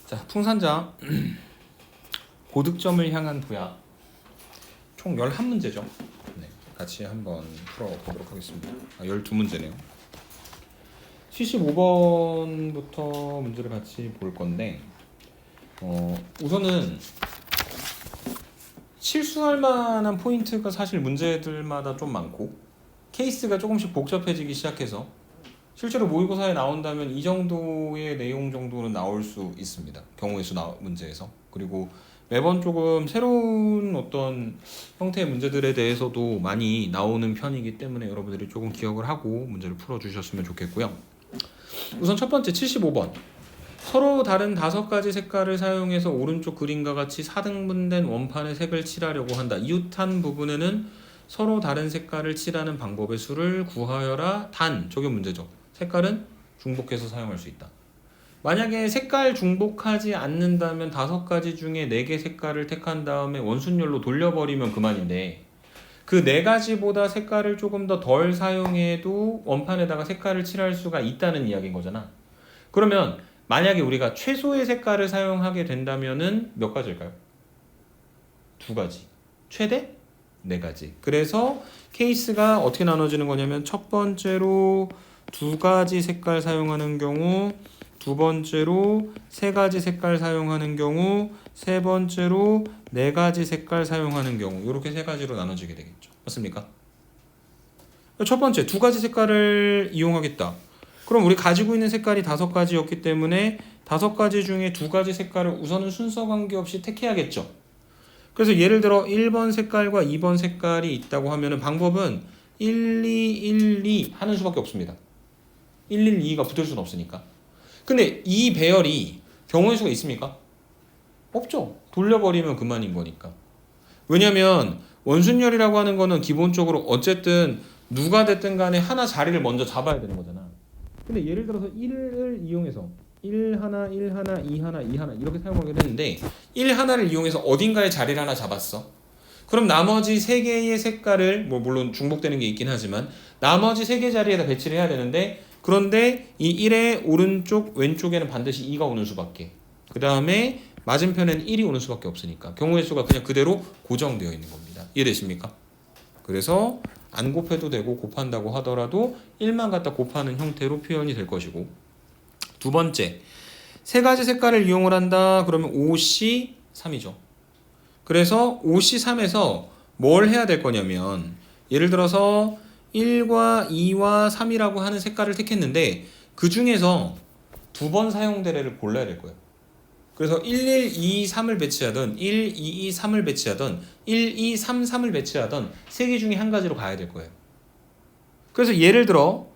자, 풍산자 고득점을 향한 부야 총 11문제죠. 네, 같이 한번 풀어보도록 하겠습니다. 12문제네요. 75번부터 문제를 같이 볼 건데 우선은 실수할 만한 포인트가 사실 문제들마다 좀 많고 케이스가 조금씩 복잡해지기 시작해서 실제로 모의고사에 나온다면 이 정도의 내용 정도는 나올 수 있습니다. 경우의 수 문제에서. 그리고 매번 조금 새로운 어떤 형태의 문제들에 대해서도 많이 나오는 편이기 때문에 여러분들이 조금 기억을 하고 문제를 풀어주셨으면 좋겠고요. 우선 첫 번째 75번. 서로 다른 5가지 색깔을 사용해서 오른쪽 그림과 같이 4등분된 원판의 색을 칠하려고 한다. 이웃한 부분에는 서로 다른 색깔을 칠하는 방법의 수를 구하여라. 단, 저게 문제죠. 색깔은 중복해서 사용할 수 있다. 만약에 색깔 중복하지 않는다면 5가지 중에 4개 색깔을 택한 다음에 원순열로 돌려버리면 그만인데 그 4가지보다 색깔을 조금 더 덜 사용해도 원판에다가 색깔을 칠할 수가 있다는 이야기인 거잖아. 그러면 만약에 우리가 최소의 색깔을 사용하게 된다면은 몇 가지일까요? 2가지. 최대? 4가지. 그래서 케이스가 어떻게 나눠지는 거냐면 첫 번째로 2가지 색깔 사용하는 경우, 두 번째로 3가지 색깔 사용하는 경우, 세 번째로 4가지 색깔 사용하는 경우, 이렇게 3가지로 나눠지게 되겠죠. 맞습니까? 첫 번째 2가지 색깔을 이용하겠다. 그럼 우리 가지고 있는 색깔이 5가지였기 때문에 5가지 중에 2가지 색깔을 우선은 순서 관계없이 택해야겠죠. 그래서 예를 들어 1번 색깔과 2번 색깔이 있다고 하면은 방법은 1, 2, 1, 2 하는 수밖에 없습니다. 1, 1, 2가 붙을 수는 없으니까. 근데 이 배열이 경우의 수가 있습니까? 없죠. 돌려버리면 그만인 거니까. 왜냐면 원순열이라고 하는 거는 기본적으로 어쨌든 누가 됐든 간에 하나 자리를 먼저 잡아야 되는 거잖아. 근데 예를 들어서 1을 이용해서 1 하나, 1 하나, 2 하나, 2 하나 이렇게 사용하게 되는데 1 하나를 이용해서 어딘가에 자리를 하나 잡았어. 그럼 나머지 3개의 색깔을 물론 중복되는 게 있긴 하지만 나머지 3개 자리에다 배치를 해야 되는데 그런데 이 1의 오른쪽 왼쪽에는 반드시 2가 오는 수밖에 그 다음에 맞은편에는 1이 오는 수밖에 없으니까 경우의 수가 그냥 그대로 고정되어 있는 겁니다. 이해되십니까? 그래서 안 곱해도 되고 곱한다고 하더라도 1만 갖다 곱하는 형태로 표현이 될 것이고 두 번째 3가지 색깔을 이용을 한다 그러면 5C3이죠. 그래서 5C3에서 뭘 해야 될 거냐면 예를 들어서 1과 2와 3이라고 하는 색깔을 택했는데 그 중에서 2번 사용될 애를 골라야 될 거예요. 그래서 1, 1, 2, 3을 배치하던 1, 2, 2, 3을 배치하던 1, 2, 3, 3을 배치하던 3개 중에 한 가지로 가야 될 거예요. 그래서 예를 들어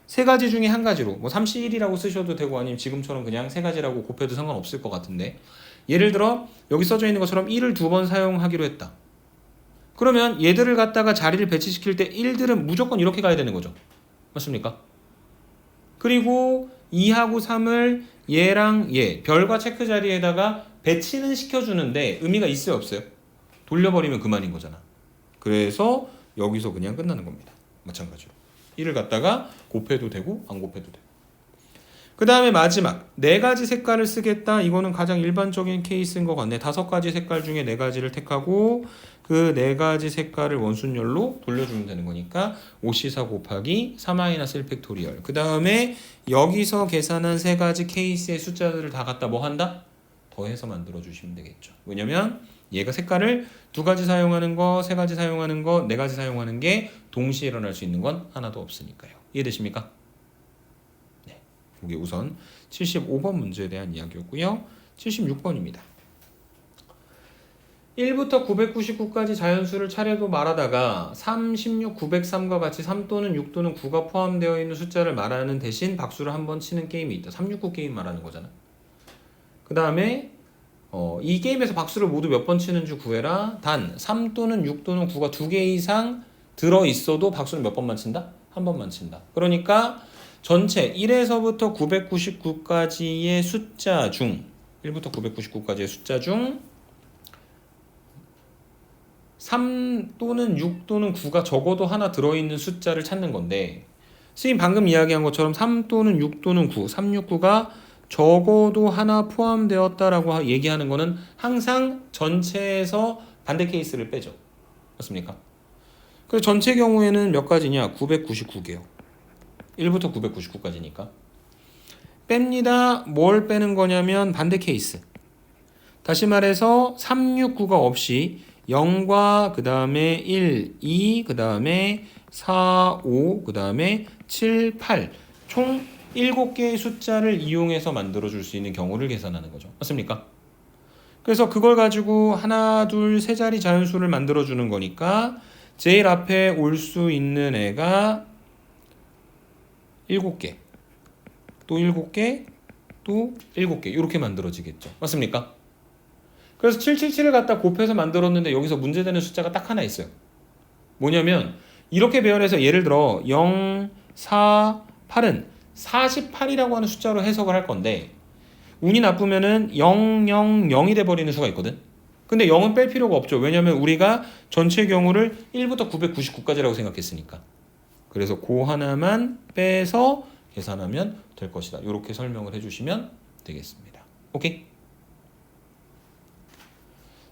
3가지 중에 한 가지로 3C1이라고 쓰셔도 되고 아니면 지금처럼 그냥 3가지라고 곱해도 상관없을 것 같은데 예를 들어 여기 써져 있는 것처럼 1을 2번 사용하기로 했다. 그러면 얘들을 갖다가 자리를 배치시킬 때 1들은 무조건 이렇게 가야 되는 거죠. 맞습니까? 그리고 2하고 3을 얘랑 얘, 별과 체크 자리에다가 배치는 시켜주는데 의미가 있어요 없어요? 돌려버리면 그만인 거잖아. 그래서 여기서 그냥 끝나는 겁니다. 마찬가지로 1을 갖다가 곱해도 되고 안 곱해도 되고 그 다음에 마지막 4가지 색깔을 쓰겠다. 이거는 가장 일반적인 케이스인 것 같네. 5가지 색깔 중에 4가지를 택하고 그 4가지 색깔을 원순열로 돌려주면 되는 거니까 5C4 곱하기 4-1팩토리얼 그 다음에 여기서 계산한 3가지 케이스의 숫자들을 다 갖다 뭐 한다? 더해서 만들어 주시면 되겠죠. 왜냐면 얘가 색깔을 2가지 사용하는 거, 3가지 사용하는 거, 4가지 사용하는 게 동시에 일어날 수 있는 건 하나도 없으니까요. 이해되십니까? 이게 우선 75번 문제에 대한 이야기였고요. 76번입니다. 1부터 999까지 자연수를 차례로 말하다가 3, 16, 903과 같이 3 또는 6 또는 9가 포함되어 있는 숫자를 말하는 대신 박수를 한번 치는 게임이 있다. 369 게임 말하는 거잖아. 그 다음에 이 게임에서 박수를 모두 몇 번 치는지 구해라. 단 3 또는 6 또는 9가 2개 이상 들어있어도 박수를 몇 번만 친다? 한 번만 친다. 그러니까 전체 1에서부터 999까지의 숫자 중 1부터 999까지의 숫자 중 3 또는 6 또는 9가 적어도 하나 들어있는 숫자를 찾는 건데 선생님 방금 이야기한 것처럼 3 또는 6 또는 9, 369가 적어도 하나 포함되었다라고 얘기하는 거는 항상 전체에서 반대 케이스를 빼죠. 맞습니까? 그래서 전체 경우에는 몇 가지냐? 999개요. 1부터 999까지니까. 뺍니다. 뭘 빼는 거냐면 반대 케이스. 다시 말해서 369가 없이 0과 그 다음에 1, 2, 그 다음에 4, 5, 그 다음에 7, 8 총 7개의 숫자를 이용해서 만들어줄 수 있는 경우를 계산하는 거죠. 맞습니까? 그래서 그걸 가지고 하나, 둘, 세 자리 자연수를 만들어주는 거니까 제일 앞에 올 수 있는 애가 7개, 또 7개, 또 7개 이렇게 만들어지겠죠. 맞습니까? 그래서 777을 갖다 곱해서 만들었는데 여기서 문제되는 숫자가 딱 하나 있어요. 뭐냐면 이렇게 배열해서 예를 들어 0, 4, 8은 48이라고 하는 숫자로 해석을 할 건데 운이 나쁘면은 0, 0, 0이 돼버리는 수가 있거든. 근데 0은 뺄 필요가 없죠. 왜냐면 우리가 전체 경우를 1부터 999까지라고 생각했으니까. 그래서 그 하나만 빼서 계산하면 될 것이다. 이렇게 설명을 해주시면 되겠습니다. 오케이?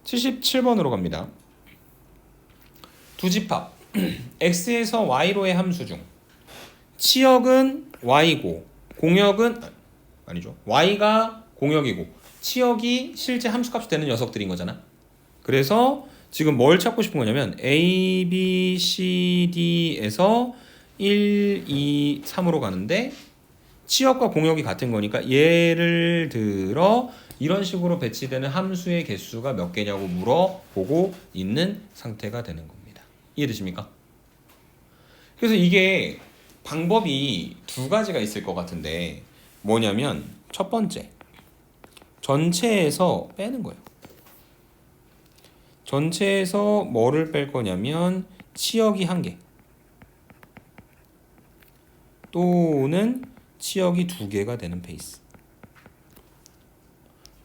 77번으로 갑니다. 두 집합 x에서 y로의 함수 중 치역은 y고 공역은 아니죠. y가 공역이고 치역이 실제 함수값이 되는 녀석들인 거잖아. 그래서 지금 뭘 찾고 싶은 거냐면 a, b, c, d에서 1, 2, 3으로 가는데 치역과 공역이 같은 거니까 예를 들어 이런 식으로 배치되는 함수의 개수가 몇 개냐고 물어보고 있는 상태가 되는 겁니다. 이해되십니까? 그래서 이게 방법이 두 가지가 있을 것 같은데 뭐냐면 첫 번째 전체에서 빼는 거예요. 전체에서 뭐를 뺄 거냐면 치역이 한 개 또는 치역이 두 개가 되는 페이스.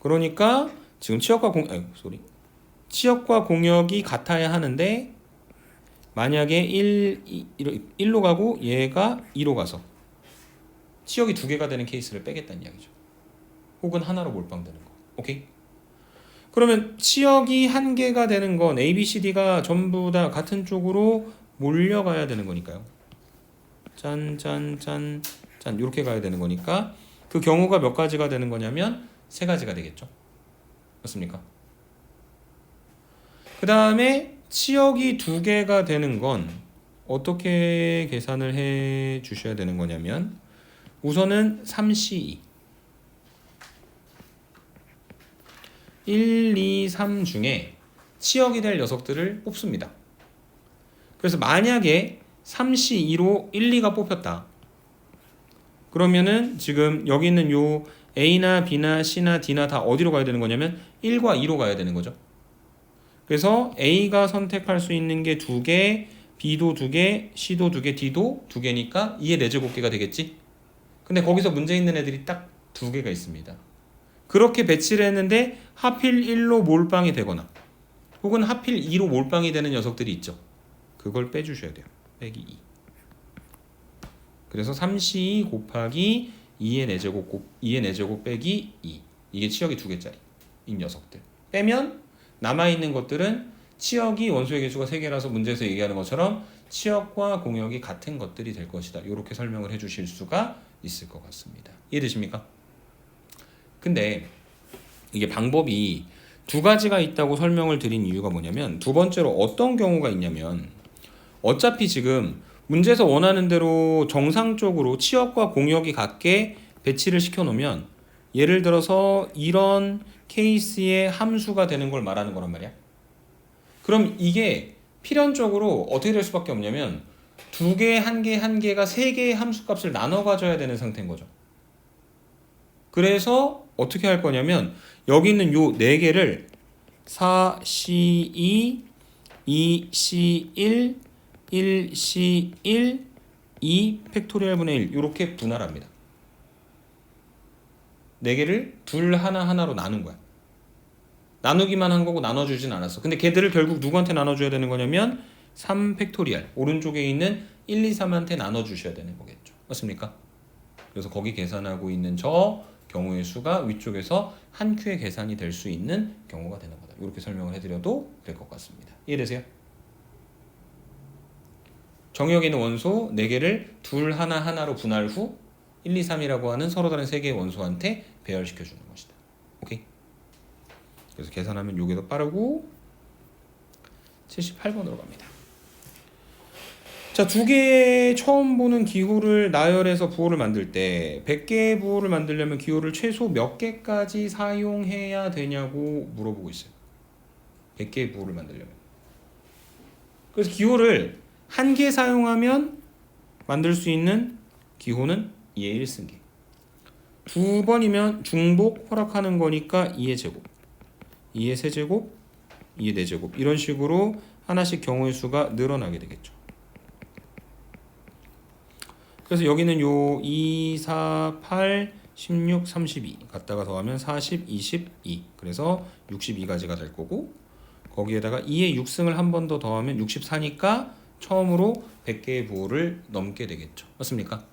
그러니까 지금 치역과 공역이 같아야 하는데 만약에 1로 가고 얘가 2로 가서 치역이 두 개가 되는 케이스를 빼겠다는 이야기죠. 혹은 하나로 몰빵되는 거. 오케이? 그러면 치역이 한 개가 되는 건 A, B, C, D가 전부 다 같은 쪽으로 몰려가야 되는 거니까요. 짠, 짠, 짠, 짠 이렇게 가야 되는 거니까 그 경우가 몇 가지가 되는 거냐면 세 가지가 되겠죠. 맞습니까? 그 다음에 치역이 두 개가 되는 건 어떻게 계산을 해 주셔야 되는 거냐면 우선은 3C2 1, 2, 3 중에 치역이 될 녀석들을 뽑습니다. 그래서 만약에 3C2로 1, 2가 뽑혔다. 그러면은 지금 여기 있는 요 A나 B나 C나 D나 다 어디로 가야 되는 거냐면 1과 2로 가야 되는 거죠. 그래서 A가 선택할 수 있는 게 2개, B도 2개, C도 2개, D도 2개니까 2의 4제곱개가 되겠지? 근데 거기서 문제 있는 애들이 딱 2개가 있습니다. 그렇게 배치를 했는데 하필 1로 몰빵이 되거나 혹은 하필 2로 몰빵이 되는 녀석들이 있죠. 그걸 빼주셔야 돼요. 빼기 2. 그래서 3C 곱하기 2의 4제곱 빼기 2. 이게 치역이 2개짜리 이 녀석들. 빼면 남아있는 것들은 치역이 원소의 개수가 3개라서 문제에서 얘기하는 것처럼 치역과 공역이 같은 것들이 될 것이다. 이렇게 설명을 해주실 수가 있을 것 같습니다. 이해되십니까? 근데 이게 방법이 두 가지가 있다고 설명을 드린 이유가 뭐냐면 두 번째로 어떤 경우가 있냐면 어차피 지금 문제에서 원하는 대로 정상적으로 치역과 공역이 같게 배치를 시켜놓으면 예를 들어서 이런 케이스의 함수가 되는 걸 말하는 거란 말이야. 그럼 이게 필연적으로 어떻게 될 수밖에 없냐면 2개, 1개, 1개가 3개의 함수값을 나눠 가져야 되는 상태인 거죠. 그래서 어떻게 할 거냐면 여기 있는 요 4개를 4C2, 2C1, 1C1, 2 팩토리얼 분의 1 이렇게 분할합니다. 4개를 둘 하나로 나눈 거야. 나누기만 한 거고 나눠주진 않았어. 근데 걔들을 결국 누구한테 나눠줘야 되는 거냐면 3 팩토리얼 오른쪽에 있는 1, 2, 3한테 나눠주셔야 되는 거겠죠. 맞습니까? 그래서 거기 계산하고 있는 저 경우의 수가 위쪽에서 한 큐에 계산이 될 수 있는 경우가 되는 거다. 이렇게 설명을 해드려도 될 것 같습니다. 이해되세요? 정의역에 있는 원소 4개를 둘 하나로 분할 후 1, 2, 3이라고 하는 서로 다른 3개의 원소한테 배열시켜주는 것이다. 오케이? 그래서 계산하면 요게 더 빠르고 78번으로 갑니다. 자, 2개의 처음 보는 기호를 나열해서 부호를 만들 때 100개의 부호를 만들려면 기호를 최소 몇 개까지 사용해야 되냐고 물어보고 있어요. 100개의 부호를 만들려면. 그래서 기호를 1개 사용하면 만들 수 있는 기호는 2의 1승계. 2번이면 중복 허락하는 거니까 2의 제곱, 2의 세제곱, 2의 4제곱 이런 식으로 하나씩 경우의 수가 늘어나게 되겠죠. 그래서 여기는 요 2, 4, 8, 16, 32 갖다가 더하면 40, 22 그래서 62가지가 될 거고 거기에다가 2의 6승을 한 번 더 더하면 64니까 처음으로 100개의 부호를 넘게 되겠죠. 맞습니까?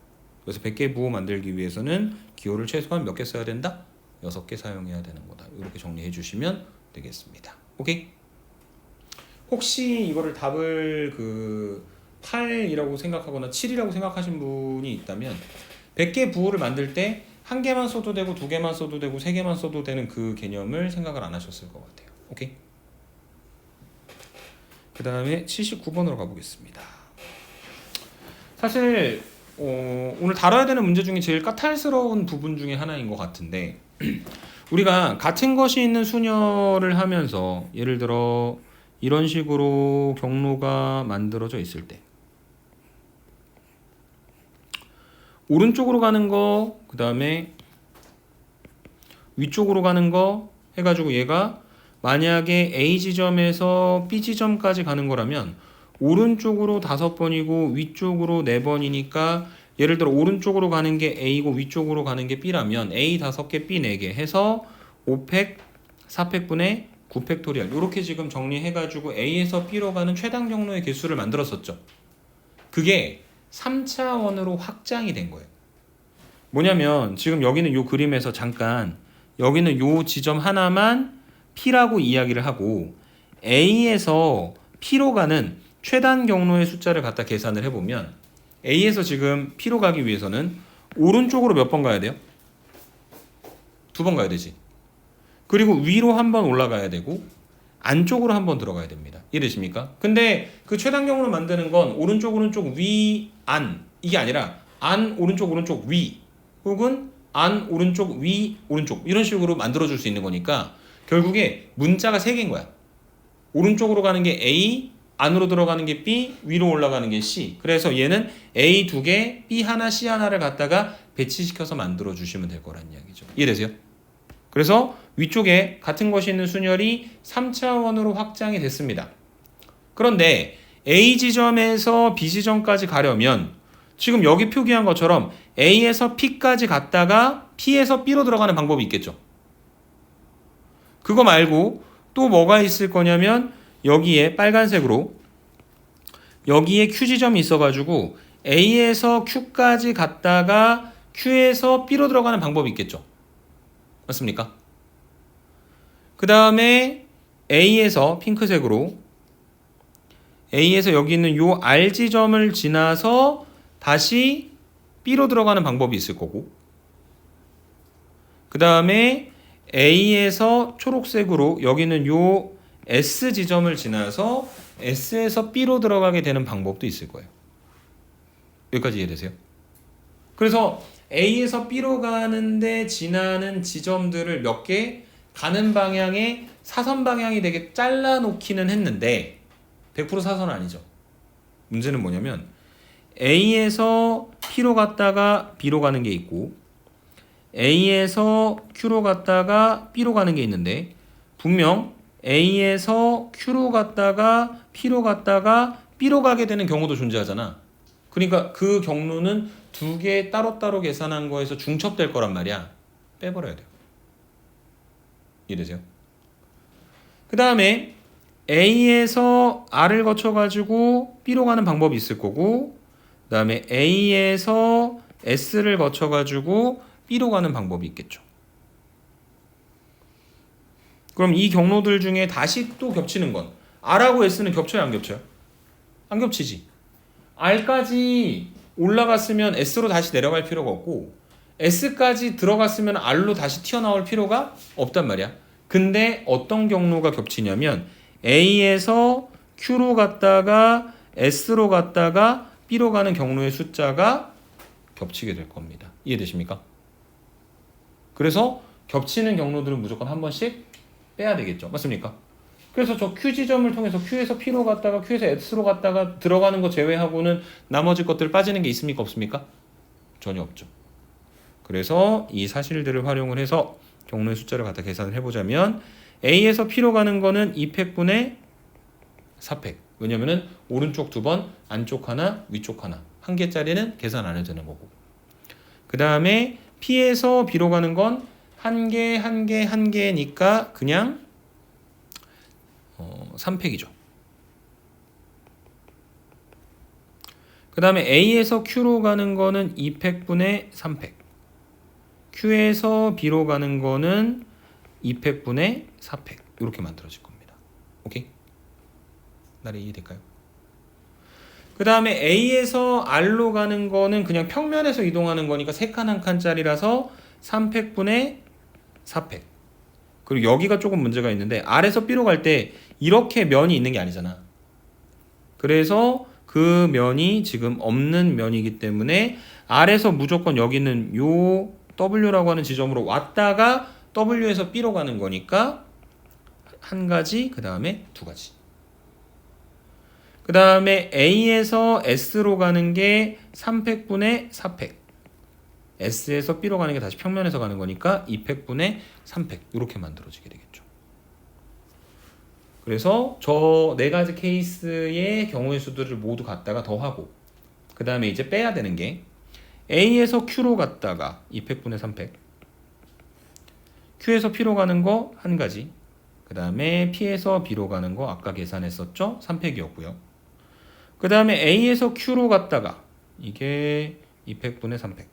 그래서 100개의 부호 만들기 위해서는 기호를 최소한 몇 개 써야 된다? 6개 사용해야 되는 거다. 이렇게 정리해 주시면 되겠습니다. 오케이? 혹시 이거를 답을 8이라고 생각하거나 7이라고 생각하신 분이 있다면 100개 부호를 만들 때 1개만 써도 되고 2개만 써도 되고 3개만 써도 되는 그 개념을 생각을 안 하셨을 것 같아요. 오케이? 그 다음에 79번으로 가보겠습니다. 사실 오늘 다뤄야 되는 문제 중에 제일 까탈스러운 부분 중에 하나인 것 같은데 우리가 같은 것이 있는 수녀를 하면서 예를 들어 이런 식으로 경로가 만들어져 있을 때 오른쪽으로 가는 거, 그 다음에 위쪽으로 가는 거 해가지고 얘가 만약에 A 지점에서 B 지점까지 가는 거라면 오른쪽으로 5번이고 위쪽으로 4번이니까 예를 들어 오른쪽으로 가는 게 A고 위쪽으로 가는 게 B라면 A 5개, B 4개 해서 5팩, 4팩분의 9팩토리얼 이렇게 지금 정리해가지고 A에서 B로 가는 최단 경로의 개수를 만들었었죠. 그게 3차원으로 확장이 된 거예요. 뭐냐면 지금 여기는 요 그림에서 잠깐 여기는 요 지점 하나만 P라고 이야기를 하고 A에서 P로 가는 최단 경로의 숫자를 갖다 계산을 해보면 A에서 지금 P로 가기 위해서는 오른쪽으로 몇 번 가야 돼요? 2번 가야 되지. 그리고 위로 한 번 올라가야 되고 안쪽으로 한 번 들어가야 됩니다. 이해되십니까? 근데 그 최단 경로를 만드는 건 오른쪽 위, 안 이게 아니라 안 오른쪽 위 혹은 안 오른쪽 위 오른쪽 이런 식으로 만들어줄 수 있는 거니까 결국에 문자가 3개인 거야. 오른쪽으로 가는 게 A, 안으로 들어가는 게 B, 위로 올라가는 게 C. 그래서 얘는 A 2개, B 하나, C 하나를 갖다가 배치시켜서 만들어 주시면 될 거란 이야기죠. 이해되세요? 그래서 위쪽에 같은 것이 있는 순열이 3차원으로 확장이 됐습니다. 그런데 A 지점에서 B 지점까지 가려면 지금 여기 표기한 것처럼 A에서 P까지 갔다가 P에서 B로 들어가는 방법이 있겠죠. 그거 말고 또 뭐가 있을 거냐면 여기에 빨간색으로 여기에 Q 지점이 있어가지고 A에서 Q까지 갔다가 Q에서 B로 들어가는 방법이 있겠죠. 맞습니까? 그 다음에 A에서 핑크색으로 A에서 여기 있는 요 R 지점을 지나서 다시 B로 들어가는 방법이 있을 거고 그 다음에 A에서 초록색으로 여기는 요 S 지점을 지나서 S에서 B로 들어가게 되는 방법도 있을 거예요. 여기까지 이해되세요? 그래서 A에서 B로 가는데 지나는 지점들을 몇 개 가는 방향에 사선 방향이 되게 잘라 놓기는 했는데 100% 사선은 아니죠. 문제는 뭐냐면 A에서 P로 갔다가 B로 가는 게 있고 A에서 Q로 갔다가 B로 가는 게 있는데 분명 A에서 Q로 갔다가 P로 갔다가 B로 가게 되는 경우도 존재하잖아. 그러니까 그 경로는 2개 따로따로 계산한 거에서 중첩될 거란 말이야. 빼버려야 돼요. 이해되세요? 그 다음에 A에서 R을 거쳐가지고 B로 가는 방법이 있을 거고 그 다음에 A에서 S를 거쳐가지고 B로 가는 방법이 있겠죠. 그럼 이 경로들 중에 다시 또 겹치는 건 R하고 S는 겹쳐요, 안 겹쳐요? 안 겹치지. R까지 올라갔으면 S로 다시 내려갈 필요가 없고 S까지 들어갔으면 R로 다시 튀어나올 필요가 없단 말이야. 근데 어떤 경로가 겹치냐면 A에서 Q로 갔다가 S로 갔다가 B로 가는 경로의 숫자가 겹치게 될 겁니다. 이해되십니까? 그래서 겹치는 경로들은 무조건 한 번씩 빼야 되겠죠. 맞습니까? 그래서 저 Q 지점을 통해서 Q에서 P로 갔다가 Q에서 S로 갔다가 들어가는 거 제외하고는 나머지 것들 빠지는 게 있습니까? 없습니까? 전혀 없죠. 그래서 이 사실들을 활용을 해서 경로의 숫자를 갖다 계산을 해보자면 A에서 P로 가는 거는 2팩분의 4팩. 왜냐면은 오른쪽 2번, 안쪽 하나, 위쪽 하나. 한 개짜리는 계산 안 해도 되는 거고. 그 다음에 P에서 B로 가는 건 한 개, 한 개, 한 개니까 그냥 3팩이죠. 그 다음에 A에서 Q로 가는 거는 2팩분의 3팩. Q에서 B로 가는 거는 2팩분의 4팩. 이렇게 만들어질 겁니다. 오케이? 나를 이해될까요? 그 다음에 A에서 R로 가는 거는 그냥 평면에서 이동하는 거니까 3칸 한 칸짜리라서 3팩분의 4팩. 그리고 여기가 조금 문제가 있는데 R에서 B로 갈 때 이렇게 면이 있는 게 아니잖아. 그래서 그 면이 지금 없는 면이기 때문에 R에서 무조건 여기는 요 W라고 하는 지점으로 왔다가 W에서 B로 가는 거니까 한 가지, 그 다음에 두 가지. 그 다음에 A에서 S로 가는 게 3팩분의 4팩. S에서 B로 가는 게 다시 평면에서 가는 거니까 2팩분의 3팩. 이렇게 만들어지게 되겠죠. 그래서 저 네 가지 케이스의 경우의 수들을 모두 갖다가 더하고 그 다음에 이제 빼야 되는 게 A에서 Q로 갔다가 2팩분의 3팩, Q에서 P로 가는 거 한 가지, 그 다음에 P에서 B로 가는 거 아까 계산했었죠? 3팩이었고요. 그 다음에 A에서 Q로 갔다가 이게 2팩분의 3팩,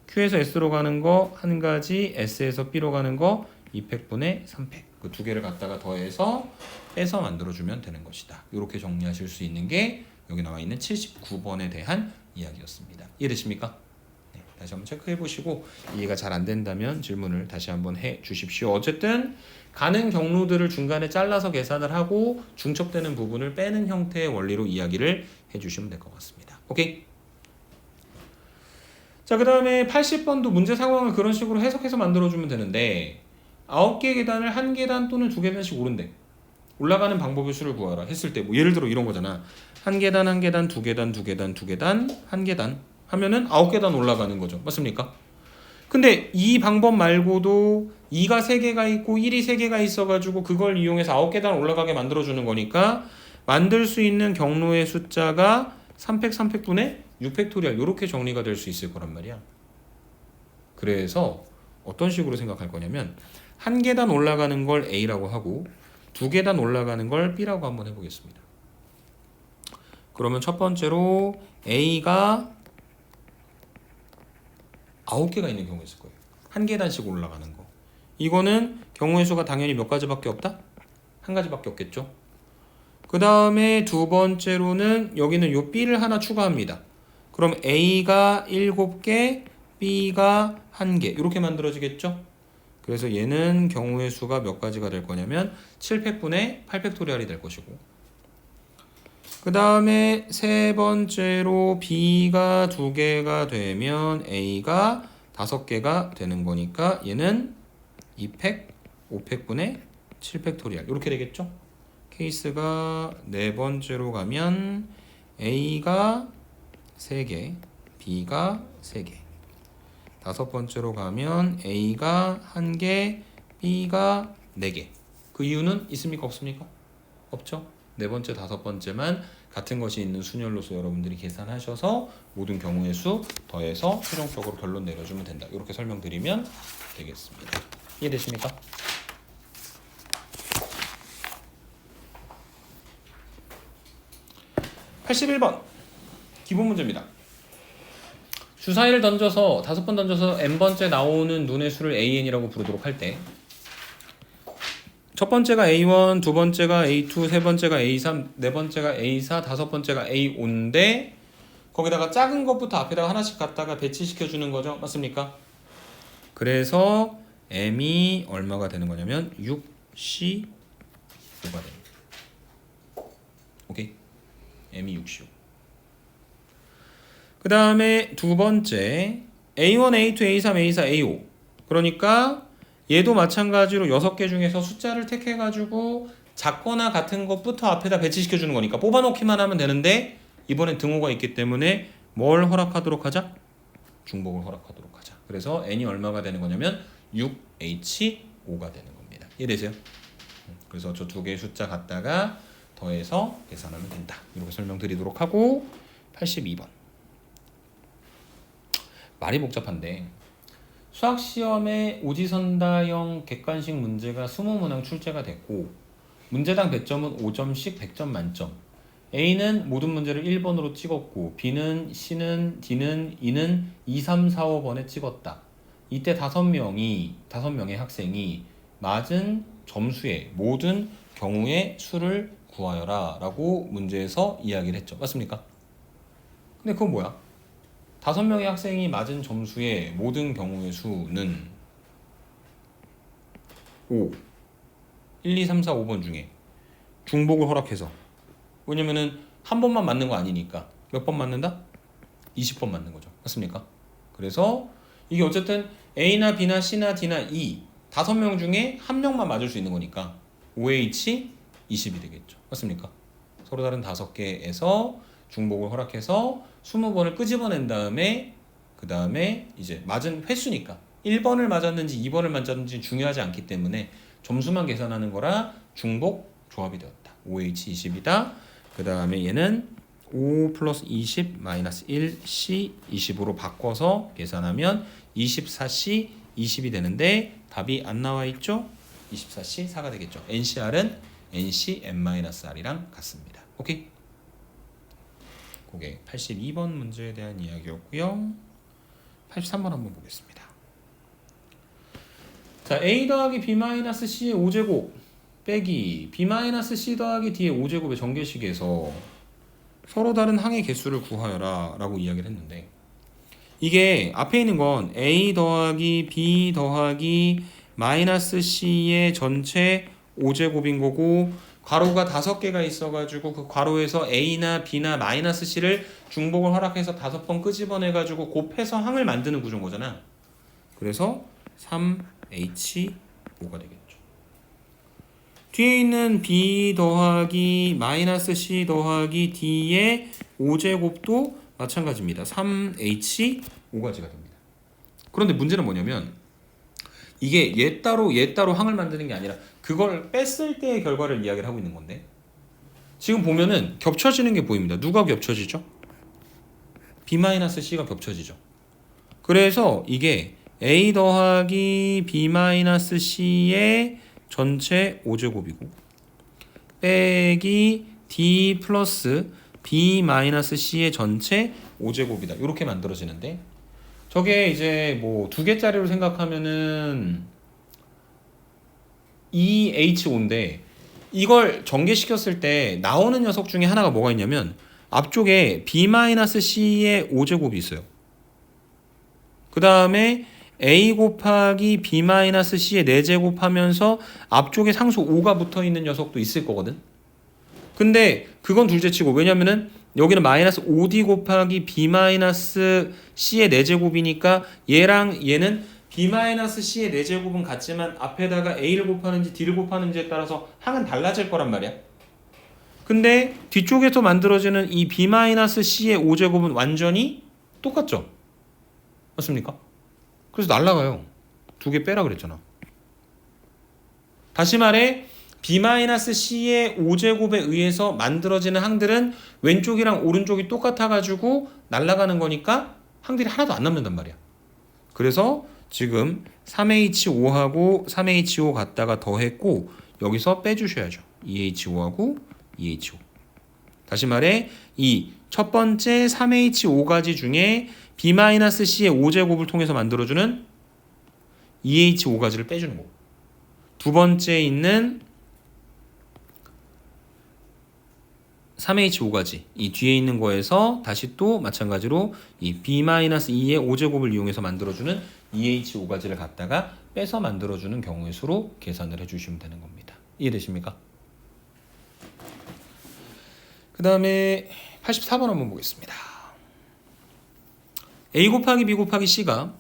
Q에서 S로 가는 거 한 가지, S에서 B로 가는 거 2팩분의 3팩. 그 두 개를 갖다가 더해서 빼서 만들어주면 되는 것이다. 이렇게 정리하실 수 있는 게 여기 나와 있는 79번에 대한 이야기였습니다. 이해되십니까? 네, 다시 한번 체크해 보시고 이해가 잘 안 된다면 질문을 다시 한번 해 주십시오. 어쨌든 가는 경로들을 중간에 잘라서 계산을 하고 중첩되는 부분을 빼는 형태의 원리로 이야기를 해주시면 될 것 같습니다. 오케이? 자, 그 다음에 80번도 문제 상황을 그런 식으로 해석해서 만들어주면 되는데 9개 계단을 한 계단 또는 두 계단씩 오른대. 올라가는 방법의 수를 구하라 했을 때 뭐 예를 들어 이런 거잖아. 한 계단, 한 계단, 두 계단, 두 계단, 두 계단, 한 계단 하면은 9계단 올라가는 거죠. 맞습니까? 근데 이 방법 말고도 2가 3개가 있고 1이 3개가 있어가지고 그걸 이용해서 9계단 올라가게 만들어주는 거니까 만들 수 있는 경로의 숫자가 3팩, 3팩분의 6팩토리얼 이렇게 정리가 될 수 있을 거란 말이야. 그래서 어떤 식으로 생각할 거냐면 한 계단 올라가는 걸 A라고 하고 두 계단 올라가는 걸 B라고 한번 해보겠습니다. 그러면 첫 번째로 A가 9개가 있는 경우가 있을 거예요. 한 계단씩 올라가는 거. 이거는 경우의 수가 당연히 몇 가지밖에 없다? 한 가지밖에 없겠죠. 그 다음에 두 번째로는 여기는 요 B를 하나 추가합니다. 그럼 A가 7개, B가 1개 이렇게 만들어지겠죠. 그래서 얘는 경우의 수가 몇 가지가 될 거냐면 7팩분의 8팩토리얼이 될 것이고, 그 다음에 세 번째로 B가 2개가 되면 A가 5개가 되는 거니까 얘는 2팩, 5팩분의 7팩토리얼 이렇게 되겠죠. 케이스가 네 번째로 가면 A가 3개, B가 3개. 다섯 번째로 가면 A가 1개, B가 4개. 그 이유는 있습니까? 없습니까? 없죠? 네 번째, 다섯 번째만 같은 것이 있는 순열로서 여러분들이 계산하셔서 모든 경우의 수 더해서 최종적으로 결론 내려주면 된다. 이렇게 설명드리면 되겠습니다. 이해되십니까? (81번) 기본 문제입니다. 주사위를 던져서 5번 던져서 n번째 나오는 눈의 수를 AN이라고 부르도록 할 때 첫 번째가 A1, 두 번째가 A2, 세 번째가 A3, 네 번째가 A4, 다섯 번째가 A5인데 거기다가 작은 것부터 앞에다가 하나씩 갖다가 배치시켜 주는 거죠. 맞습니까? 그래서 M이 얼마가 되는 거냐면 6C5가 됩니다. 오케이? M이 6C5. 그 다음에 두 번째 A1, A2, A3, A4, A5. 그러니까 얘도 마찬가지로 6개 중에서 숫자를 택해가지고 작거나 같은 것부터 앞에다 배치시켜 주는 거니까 뽑아놓기만 하면 되는데 이번엔 등호가 있기 때문에 뭘 허락하도록 하자? 중복을 허락하도록 하자. 그래서 n이 얼마가 되는 거냐면 6h5가 되는 겁니다. 이해되세요? 그래서 저 두 개의 숫자 갖다가 더해서 계산하면 된다. 이렇게 설명드리도록 하고 82번. 말이 복잡한데 수학시험에 오지선다형 객관식 문제가 20문항 출제가 됐고 문제당 배점은 5점씩 100점 만점. A는 모든 문제를 1번으로 찍었고 B는 C는 D는 E는 2, 3, 4, 5번에 찍었다. 이때 5명의 학생이 맞은 점수의 모든 경우의 수를 구하여라 라고 문제에서 이야기를 했죠. 맞습니까? 근데 그건 뭐야? 5명의 학생이 맞은 점수의 모든 경우의 수는 5, 1, 2, 3, 4, 5번 중에 중복을 허락해서 왜냐면은 한 번만 맞는 거 아니니까 몇 번 맞는다? 20번 맞는 거죠. 맞습니까? 그래서 이게 어쨌든 A나 B나 C나 D나 E 5명 중에 한 명만 맞을 수 있는 거니까 5H 20이 되겠죠. 맞습니까? 서로 다른 5개에서 중복을 허락해서 20번을 끄집어낸 다음에 그 다음에 이제 맞은 횟수니까 1번을 맞았는지 2번을 맞았는지 중요하지 않기 때문에 점수만 계산하는 거라 중복 조합이 되었다. 5H20이다. 그 다음에 얘는 5 플러스 20 마이너스 1C 20으로 바꿔서 계산하면 24C 20이 되는데 답이 안 나와 있죠? 24C 4가 되겠죠. NCR은 NC N-R이랑 같습니다. 오케이? 그게 82번 문제에 대한 이야기였고요. 83번 한번 보겠습니다. 자, A 더하기 B 마이너스 C의 5제곱 빼기 B 마이너스 C 더하기 D의 5제곱의 전개식에서 서로 다른 항의 개수를 구하여라 라고 이야기를 했는데 이게 앞에 있는 건 A 더하기 B 더하기 마이너스 C의 전체 5제곱인 거고 괄호가 5개가 있어가지고 그 괄호에서 A나 B나 마이너스 C를 중복을 허락해서 5번 끄집어내가지고 곱해서 항을 만드는 구조인 거잖아. 그래서 3H5가 되겠죠. 뒤에 있는 B 더하기 마이너스 C 더하기 D의 5제곱도 마찬가지입니다. 3H5가지가 됩니다. 그런데 문제는 뭐냐면 이게 얘 따로 항을 만드는 게 아니라 그걸 뺐을 때의 결과를 이야기를 하고 있는 건데 지금 보면은 겹쳐지는 게 보입니다. 누가 겹쳐지죠? B-C가 겹쳐지죠. 그래서 이게 A 더하기 B-C의 전체 5제곱이고 빼기 D 플러스 B-C의 전체 5제곱이다. 이렇게 만들어지는데 저게 이제 뭐 2개짜리로 생각하면은 2H5인데 이걸 전개시켰을 때 나오는 녀석 중에 하나가 뭐가 있냐면 앞쪽에 B-C의 5제곱이 있어요. 그 다음에 A 곱하기 B-C의 4제곱 하면서 앞쪽에 상수 5가 붙어있는 녀석도 있을 거거든. 근데 그건 둘째치고 왜냐면은 여기는 마이너스 5D 곱하기 B-C의 4제곱이니까 얘랑 얘는 B-C의 4제곱은 같지만 앞에다가 A를 곱하는지 D를 곱하는지에 따라서 항은 달라질 거란 말이야. 근데 뒤쪽에서 만들어지는 이 B-C의 5제곱은 완전히 똑같죠? 맞습니까? 그래서 날라가요. 2개 빼라 그랬잖아. 다시 말해 B-C의 5제곱에 의해서 만들어지는 항들은 왼쪽이랑 오른쪽이 똑같아가지고 날아가는 거니까 항들이 하나도 안 남는단 말이야. 그래서 지금 3H5하고 3H5 갖다가 더했고 여기서 빼주셔야죠. 2H5하고 2H5. 다시 말해 이 첫 번째 3H5가지 중에 B-C의 5제곱을 통해서 만들어주는 2H5가지를 빼주는 거고 두 번째 있는 3H5가지 이 뒤에 있는 거에서 다시 또 마찬가지로 이 B-2의 5제곱을 이용해서 만들어주는 2H5가지를 갖다가 빼서 만들어주는 경우의 수로 계산을 해주시면 되는 겁니다. 이해되십니까? 그 다음에 84번 한번 보겠습니다. A 곱하기 B 곱하기 C가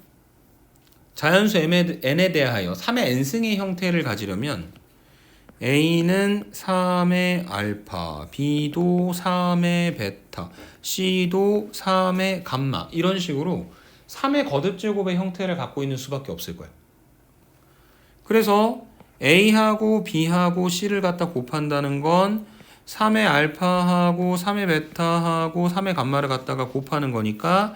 자연수 n에 대하여 3의 n승의 형태를 가지려면 A는 3의 알파, B도 3의 베타, C도 3의 감마 이런 식으로 3의 거듭제곱의 형태를 갖고 있는 수밖에 없을 거예요. 그래서 A하고 B하고 C를 갖다 곱한다는 건 3의 알파하고 3의 베타하고 3의 감마를 갖다가 곱하는 거니까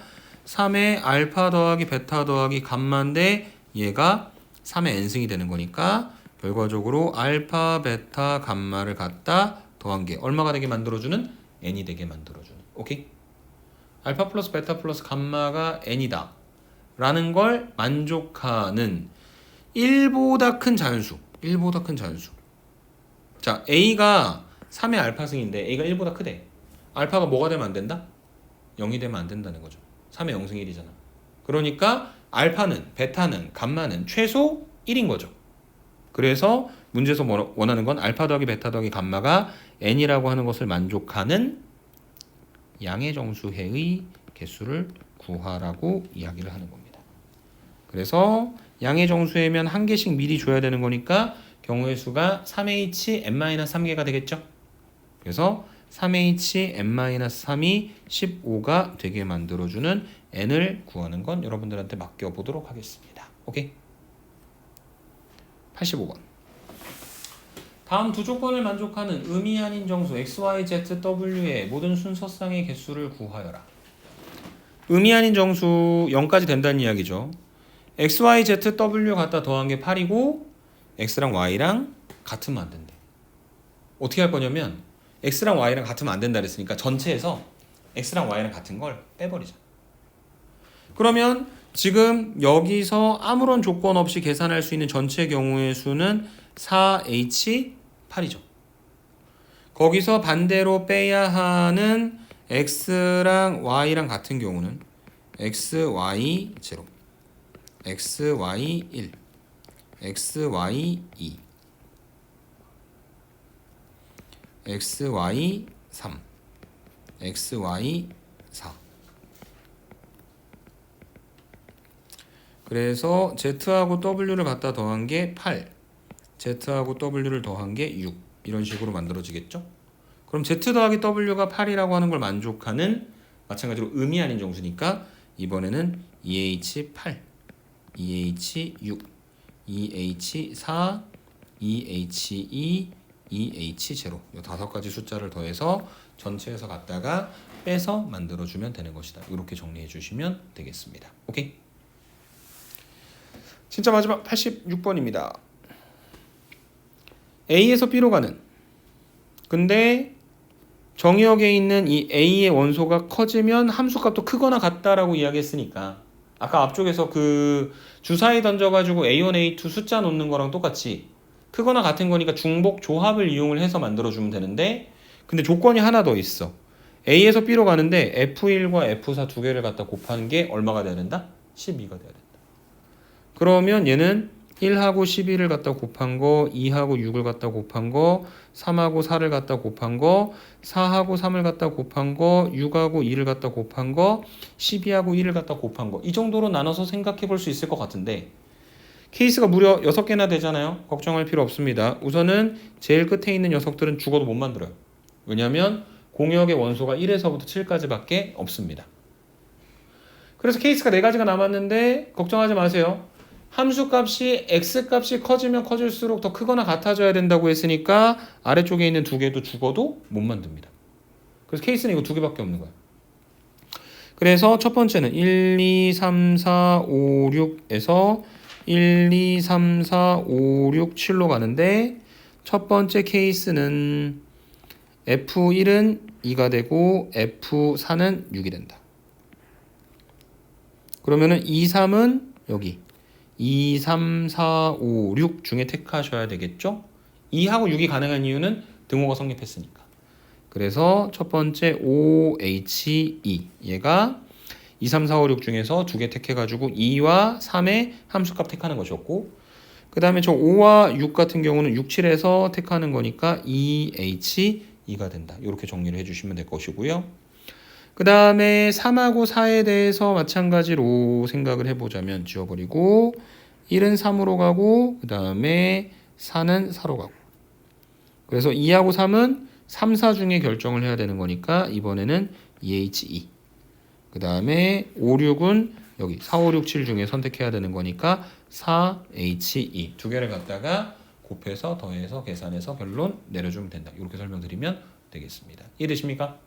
3의 알파 더하기 베타 더하기 감마인데 얘가 3의 n승이 되는 거니까 결과적으로 알파, 베타, 감마를 갖다 더한 게 얼마가 되게 만들어주는? n이 되게 만들어주는. 오케이? 알파 플러스 베타 플러스 감마가 n이다 라는 걸 만족하는 1보다 큰 자연수. 1보다 큰 자연수. 자, a가 3의 알파승인데 a가 1보다 크대. 알파가 뭐가 되면 안 된다? 0이 되면 안 된다는 거죠. 3의 0승 1이잖아. 그러니까 알파는, 베타는, 감마는 최소 1인 거죠. 그래서 문제에서 원하는 건 알파 더하기 베타 더하기 감마가 n이라고 하는 것을 만족하는 양의 정수해의 개수를 구하라고 이야기를 하는 겁니다. 그래서 양의 정수해면 한 개씩 미리 줘야 되는 거니까 경우의 수가 3h n-3개가 되겠죠. 그래서 3h n-3이 15가 되게 만들어주는 n을 구하는 건 여러분들한테 맡겨보도록 하겠습니다. 오케이? 85번. 다음 두 조건을 만족하는 의미 아닌 정수 x, y, z, w의 모든 순서쌍의 개수를 구하여라. 의미 아닌 정수 0까지 된다는 이야기죠. x, y, z, w 갖다 더한 게 8이고 x랑 y랑 같으면 안 된대. 어떻게 할 거냐면 x랑 y랑 같으면 안 된다 그랬으니까 전체에서 x랑 y랑 같은 걸 빼버리자. 그러면 지금 여기서 아무런 조건 없이 계산할 수 있는 전체 경우의 수는 4h8이죠. 거기서 반대로 빼야 하는 x랑 y랑 같은 경우는 xy0, xy1, xy2, xy3, xy4. 그래서 z하고 w를 갖다 더한 게 8, z하고 w를 더한 게 6 이런 식으로 만들어지겠죠. 그럼 z 더하기 w가 8이라고 하는 걸 만족하는 마찬가지로 의미 아닌 정수니까 이번에는 2h8, 2h6, 2h4, 2h2, 2h0 이 5가지 숫자를 더해서 전체에서 갖다가 빼서 만들어주면 되는 것이다. 이렇게 정리해 주시면 되겠습니다. 오케이? 진짜 마지막 86번입니다. A에서 B로 가는 근데 정의역에 있는 이 A의 원소가 커지면 함수값도 크거나 같다라고 이야기했으니까 아까 앞쪽에서 그 주사위 던져가지고 A1, A2 숫자 놓는 거랑 똑같이 크거나 같은 거니까 중복 조합을 이용을 해서 만들어주면 되는데 근데 조건이 하나 더 있어. A에서 B로 가는데 F1과 F4 두 개를 갖다 곱하는 게 얼마가 돼야 된다? 12가 돼야 된다. 그러면 얘는 1하고 12를 갖다 곱한 거, 2하고 6을 갖다 곱한 거, 3하고 4를 갖다 곱한 거, 4하고 3을 갖다 곱한 거, 6하고 2를 갖다 곱한 거, 12하고 1을 갖다 곱한 거. 이 정도로 나눠서 생각해 볼 수 있을 것 같은데 케이스가 무려 6개나 되잖아요. 걱정할 필요 없습니다. 우선은 제일 끝에 있는 녀석들은 죽어도 못 만들어요. 왜냐하면 공역의 원소가 1에서부터 7까지밖에 없습니다. 그래서 케이스가 4가지가 남았는데 걱정하지 마세요. 함수값이 x값이 커지면 커질수록 더 크거나 같아져야 된다고 했으니까 아래쪽에 있는 2개도 죽어도 못 만듭니다. 그래서 케이스는 이거 2개밖에 없는 거야. 그래서 첫 번째는 1, 2, 3, 4, 5, 6에서 1, 2, 3, 4, 5, 6, 7로 가는데 첫 번째 케이스는 F1은 2가 되고 F4는 6이 된다. 그러면은 2, 3은 여기 2, 3, 4, 5, 6 중에 택하셔야 되겠죠? 2하고 6이 가능한 이유는 등호가 성립했으니까. 그래서 첫 번째 OHE 얘가 2, 3, 4, 5, 6 중에서 두 개 택해가지고 2와 3의 함수값 택하는 것이었고 그 다음에 저 5와 6 같은 경우는 6, 7에서 택하는 거니까 EHE가 된다. 이렇게 정리를 해주시면 될 것이고요. 그 다음에 3하고 4에 대해서 마찬가지로 생각을 해보자면 지워버리고 1은 3으로 가고 그 다음에 4는 4로 가고 그래서 2하고 3은 3, 4 중에 결정을 해야 되는 거니까 이번에는 EHE 그 다음에 5, 6은 여기 4, 5, 6, 7 중에 선택해야 되는 거니까 4HE 두 개를 갖다가 곱해서 더해서 계산해서 결론 내려주면 된다. 이렇게 설명드리면 되겠습니다. 이해되십니까?